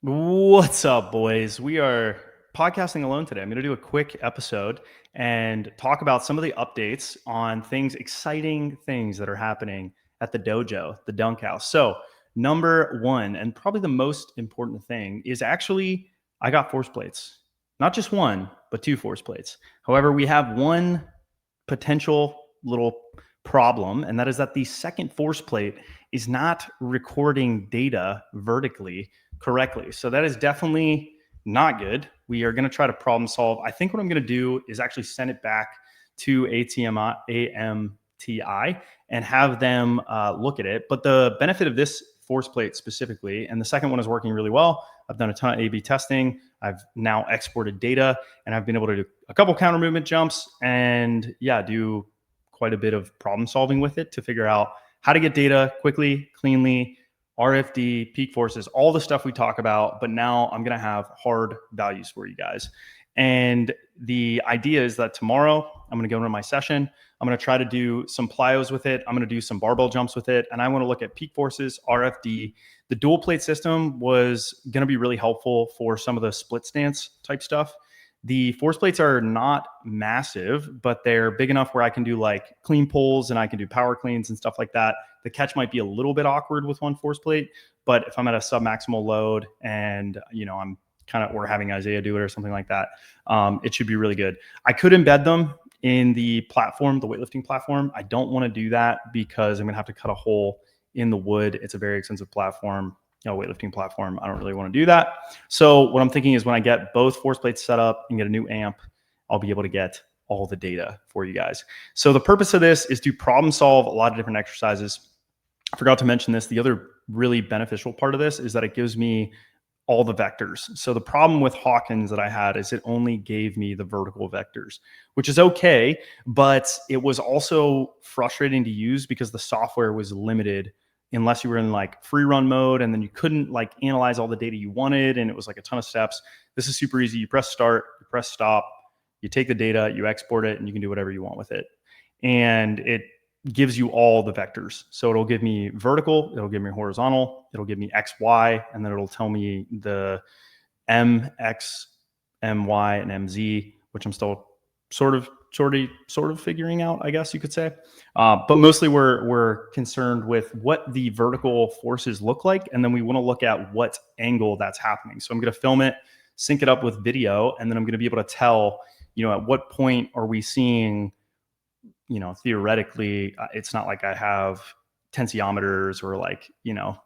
What's up, boys? We are podcasting alone today. I'm going to do a quick episode and talk about some of the updates on exciting things that are happening at the dojo, the dunk house. So, number one, and probably the most important thing, is actually I got force plates. Not just one, but two force plates. However, we have one potential little problem, and that is that the second force plate is not recording data vertically correctly. So that is definitely not good. We are going to try to problem solve. I think what I'm going to do is actually send it back to AMTI and have them look at it. But the benefit of this force plate specifically, and the second one is working really well. I've done a ton of A/B testing. I've now exported data, and I've been able to do a couple counter movement jumps and do quite a bit of problem solving with it to figure out how to get data quickly, cleanly, RFD, peak forces, all the stuff we talk about. But now I'm going to have hard values for you guys. And the idea is that tomorrow I'm going to go into my session. I'm going to try to do some plyos with it. I'm going to do some barbell jumps with it. And I want to look at peak forces, RFD. The dual plate system was going to be really helpful for some of the split stance type stuff. The force plates are not massive, but they're big enough where I can do like clean pulls and I can do power cleans and stuff like that. The catch might be a little bit awkward with one force plate, but if I'm at a submaximal load and, I'm we're having Isaiah do it or something like that, it should be really good. I could embed them in the platform, the weightlifting platform. I don't want to do that because I'm going to have to cut a hole in the wood. It's a very expensive platform. Weightlifting platform. I don't really want to do that. So what I'm thinking is when I get both force plates set up and get a new amp, I'll be able to get all the data for you guys. So the purpose of this is to problem solve a lot of different exercises. I forgot to mention this. The other really beneficial part of this is that it gives me all the vectors. So the problem with Hawkins that I had is it only gave me the vertical vectors, which is okay, but it was also frustrating to use because the software was limited unless you were in like free run mode, and then you couldn't like analyze all the data you wanted, and it was like a ton of steps. This is super easy. You press start, you press stop, you take the data, you export it, and you can do whatever you want with it. And it gives you all the vectors. So it'll give me vertical, it'll give me horizontal, it'll give me X, Y, and then it'll tell me the M, X, M, Y, and MZ, which I'm still sort of figuring out, I guess you could say. But mostly we're concerned with what the vertical forces look like, and then we want to look at what angle that's happening. So I'm going to film it, sync it up with video, and then I'm going to be able to tell, at what point are we seeing, theoretically, it's not like I have tensiometers or like,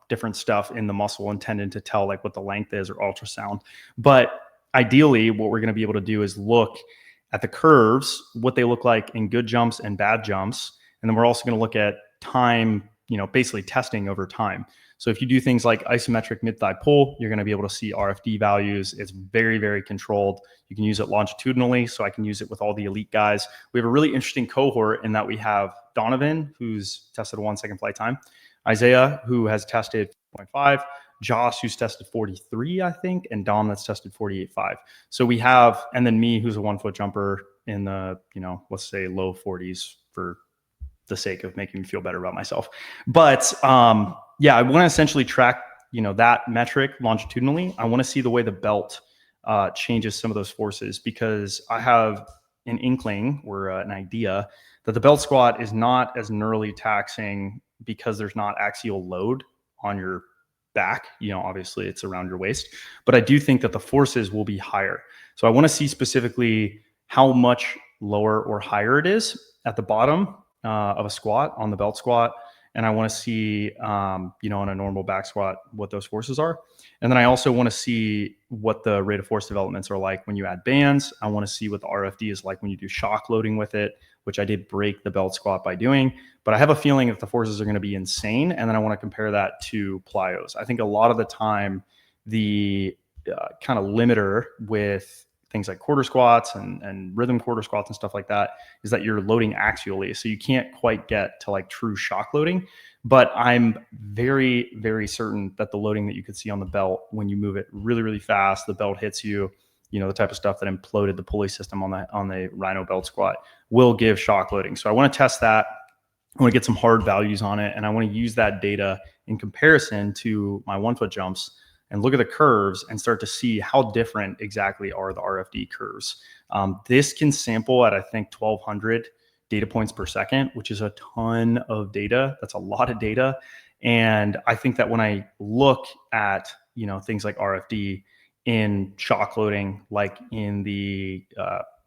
different stuff in the muscle and tendon to tell like what the length is or ultrasound. But ideally, what we're going to be able to do is look at the curves, what they look like in good jumps and bad jumps. And then we're also going to look at time, basically testing over time. So if you do things like isometric mid-thigh pull, you're going to be able to see RFD values. It's very, very controlled. You can use it longitudinally, so I can use it with all the elite guys. We have a really interesting cohort in that we have Donovan, who's tested a 1 second flight time, Isaiah, who has tested 0.5, Josh, who's tested 43, I think, and Dom, that's tested 48.5. So we have, and then me, who's a 1 foot jumper in the, let's say low 40s for the sake of making me feel better about myself. But I want to essentially track, that metric longitudinally. I want to see the way the belt changes some of those forces, because I have an inkling or an idea that the belt squat is not as neurally taxing because there's not axial load on your back. Obviously it's around your waist, but I do think that the forces will be higher. So I want to see specifically how much lower or higher it is at the bottom of a squat on the belt squat. And I want to see, on a normal back squat, what those forces are. And then I also want to see what the rate of force developments are like when you add bands. I want to see what the RFD is like when you do shock loading with it, which I did break the belt squat by doing. But I have a feeling that the forces are going to be insane. And then I want to compare that to plyos. I think a lot of the time, the kind of limiter with things like quarter squats and rhythm quarter squats and stuff like that is that you're loading axially. So you can't quite get to like true shock loading. But I'm very, very certain that the loading that you could see on the belt when you move it really, really fast, the belt hits you, the type of stuff that imploded the pulley system on the Rhino belt squat will give shock loading. So I want to test that. I want to get some hard values on it. And I want to use that data in comparison to my 1 foot jumps and look at the curves and start to see how different exactly are the RFD curves. This can sample at, I think, 1,200 data points per second, which is a ton of data. That's a lot of data. And I think that when I look at, things like RFD in shock loading, like in the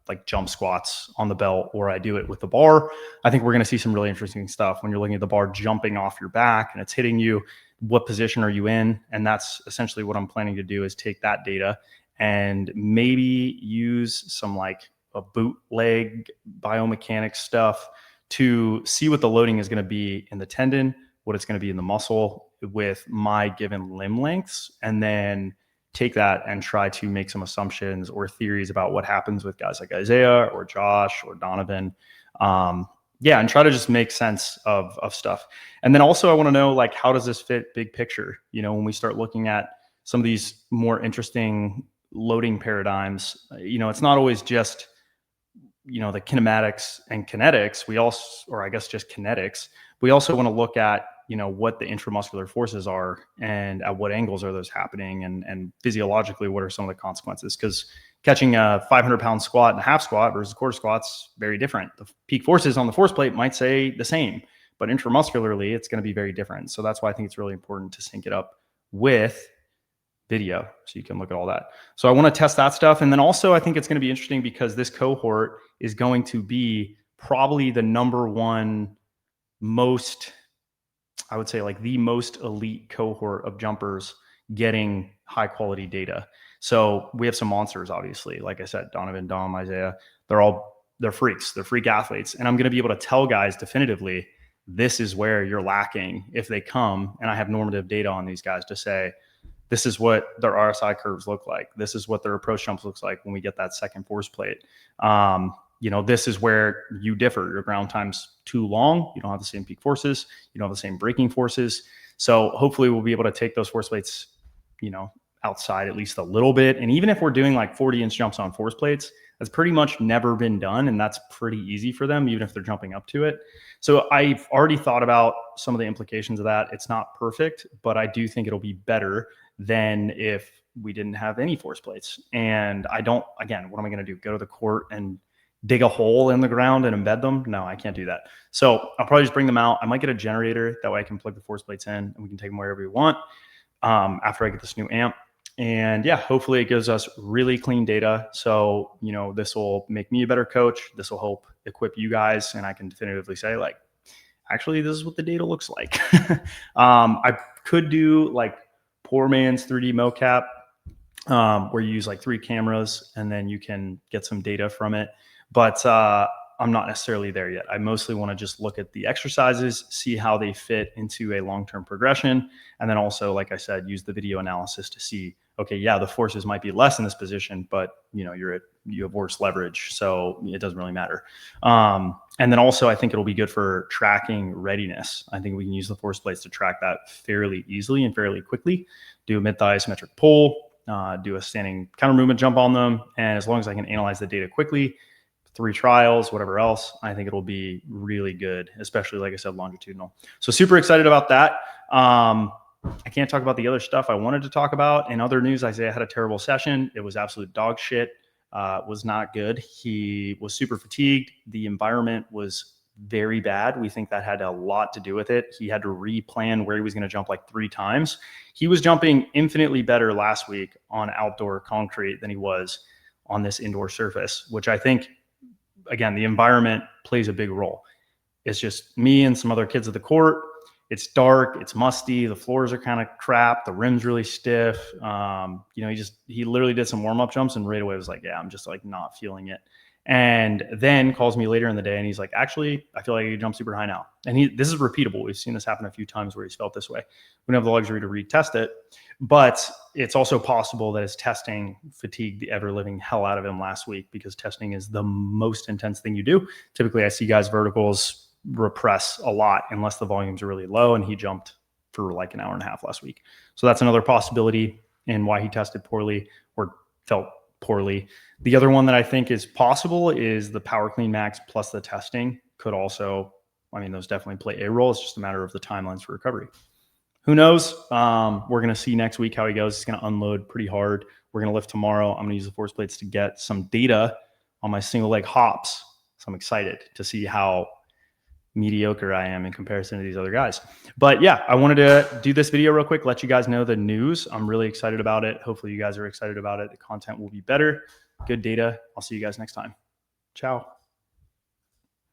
like jump squats on the belt, or I do it with the bar, I think we're going to see some really interesting stuff when you're looking at the bar jumping off your back and it's hitting you. What position are you in? And that's essentially what I'm planning to do, is take that data and maybe use some like a bootleg biomechanics stuff to see what the loading is going to be in the tendon, what it's going to be in the muscle with my given limb lengths, and then take that and try to make some assumptions or theories about what happens with guys like Isaiah or Josh or Donovan. And try to just make sense of stuff. And then also I want to know, like, how does this fit big picture? When we start looking at some of these more interesting loading paradigms, it's not always just, the kinematics and kinetics. We also, or I guess just kinetics, we also want to look at, what the intramuscular forces are and at what angles are those happening, and physiologically, what are some of the consequences? Because catching a 500-pound squat and a half squat versus quarter squat's very different. The peak forces on the force plate might say the same, but intramuscularly, it's going to be very different. So that's why I think it's really important to sync it up with video so you can look at all that. So I want to test that stuff. And then also I think it's going to be interesting because this cohort is going to be probably the number one most, I would say, like the most elite cohort of jumpers getting high quality data. So we have some monsters, obviously. Like I said, Donovan, Dom, Isaiah, they're freaks. They're freak athletes. And I'm going to be able to tell guys definitively, this is where you're lacking if they come. And I have normative data on these guys to say, this is what their RSI curves look like. This is what their approach jumps looks like when we get that second force plate. This is where you differ. Your ground time's too long. You don't have the same peak forces. You don't have the same braking forces. So hopefully we'll be able to take those force plates, outside at least a little bit. And even if we're doing like 40-inch jumps on force plates, that's pretty much never been done. And that's pretty easy for them, even if they're jumping up to it. So I've already thought about some of the implications of that. It's not perfect, but I do think it'll be better than if we didn't have any force plates. And what am I going to do? Go to the court and dig a hole in the ground and embed them? No, I can't do that. So I'll probably just bring them out. I might get a generator. That way I can plug the force plates in and we can take them wherever we want after I get this new amp. And hopefully it gives us really clean data. So, this will make me a better coach. This will help equip you guys. And I can definitively say, like, actually, this is what the data looks like. I could do like poor man's 3D mocap, where you use like 3 cameras and then you can get some data from it. But I'm not necessarily there yet. I mostly want to just look at the exercises, see how they fit into a long-term progression. And then also, like I said, use the video analysis to see, okay, the forces might be less in this position, but you have worse leverage. So it doesn't really matter. And then also I think it'll be good for tracking readiness. I think we can use the force plates to track that fairly easily and fairly quickly. Do a mid-thigh isometric pull, do a standing counter movement jump on them. And as long as I can analyze the data quickly, 3 trials, whatever else, I think it'll be really good, especially, like I said, longitudinal. So super excited about that. I can't talk about the other stuff I wanted to talk about. In other news, Isaiah had a terrible session. It was absolute dog shit. Was not good. He was super fatigued. The environment was very bad. We think that had a lot to do with it. He had to replan where he was going to jump like 3 times. He was jumping infinitely better last week on outdoor concrete than he was on this indoor surface, which I think, again, the environment plays a big role. It's just me and some other kids at the court. It's dark, it's musty, the floors are kind of crap, the rim's really stiff. He literally did some warm-up jumps and right away was like, I'm just like not feeling it. And then calls me later in the day and he's like, actually, I feel like I can jump super high now. And this is repeatable. We've seen this happen a few times where he's felt this way. We don't have the luxury to retest it, but it's also possible that his testing fatigued the ever-living hell out of him last week, because testing is the most intense thing you do. Typically, I see guys' verticals repress a lot unless the volumes are really low, and he jumped for like an hour and a half last week. So that's another possibility in why he tested poorly or felt poorly. The other one that I think is possible is the power clean max plus the testing could also, those definitely play a role. It's just a matter of the timelines for recovery. who knows? We're going to see next week how he goes. He's going to unload pretty hard. We're going to lift tomorrow. I'm going to use the force plates to get some data on my single leg hops. So I'm excited to see how mediocre I am in comparison to these other guys. But yeah, I wanted to do this video real quick, let you guys know the news. I'm really excited about it. Hopefully you guys are excited about it. The content will be better. Good data. I'll see you guys next time. Ciao.